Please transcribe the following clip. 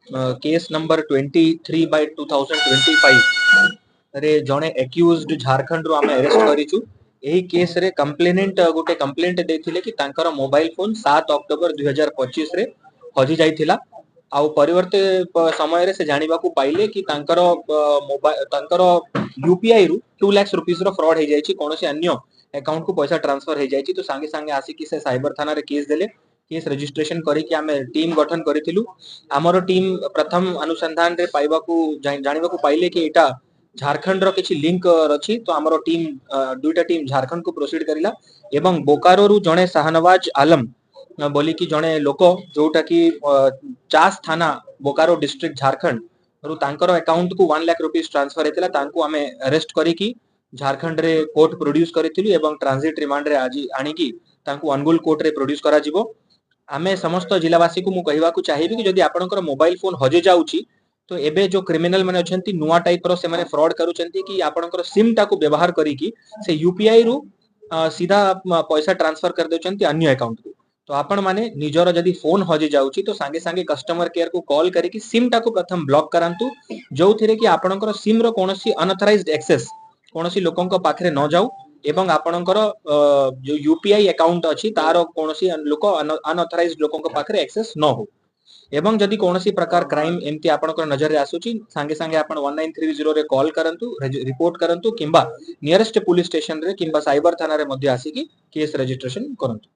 Case number 23/2025 रे जणे accused Jharkhand रो आमे अरेस्ट करिचु। एही केस रे कंप्लेनेंट गोटे कंप्लेंट देथिले कि तांकर मोबाइल फोन 7 अक्टोबर 2025 रे हजि जाइथिला। आउ परिवर्ते समय रे से जानिबा को पाइले कि तांकर मोबाइल तांकर यूपीआई रु 2 लाख रुपीस रो फ्रॉड हे जाइछि, कोनोसी अन्य अकाउंट को पैसा ट्रांसफर हे जाइछि। तो सांगे सांगे आसी कि से साइबर थाना रे केस देले। केस रजिस्ट्रेशन करी कि आमे टीम गठन करिथिलु। हमर टीम प्रथम अनुसंधान रे पाइबा को जानिबा को पाइले कि एटा झारखंड रो किछि लिंक अछि। तो हमर टीम दुईटा टीम झारखंड को प्रोसीड करिला एवं बोकारो रु जणे शाहनवाज आलम बोली कि जणे लोक जोटा कि चास थाना बोकारो डिस्ट्रिक्ट झारखंड रु तांकर अकाउंट को 1 लाख रुपीस ट्रांसफर हेतिला। तांको आमे अरेस्ट करी कि झारखंड रे कोर्ट प्रोड्यूस करिथिलु एवं ट्रांजिट रिमांड रे आजि आनी कि तांको अनुगुल कोर्ट रे प्रोड्यूस करा जिवो। आमे समस्त जिलावासी को मु कहिबा को चाहिबी कि जदि आपनकर मोबाइल फोन हजे जाउची तो एबे जो क्रिमिनल माने अछंती नुवा टाइप रो से माने फ्रॉड करूचंती कि आपनकर सिम टा को व्यवहार करी कि से यूपीआई रु सीधा पैसा ट्रांसफर कर देउचंती अन्य अकाउंट को। तो आपण माने निजर जदि फोन हजे जाउची तो सांगे सांगे कस्टमर केयर को कॉल करी कि सिम टा को प्रथम ब्लॉक करांतु, जो थिरे कि आपनकर सिम रो कोनोसी अनऑथराइज्ड एक्सेस कोनोसी लोकंक पाखरे न जाउ एवं आपनकर जो यूपीआई अकाउंट अछि तार कोनोसी लोक अनऑथराइज्ड लोकंक पाखरे एक्सेस न हो। एवं जदि कोनोसी प्रकार क्राइम एमती आपनकर नजर रे आसुची सांगे सांगे आपण 1930 रे कॉल करंतु, रिपोर्ट करंतु किंबा नियरेस्ट पुलिस स्टेशन रे किंबा साइबर थाना रे मध्ये आसी कि केस रजिस्ट्रेशन करंतु।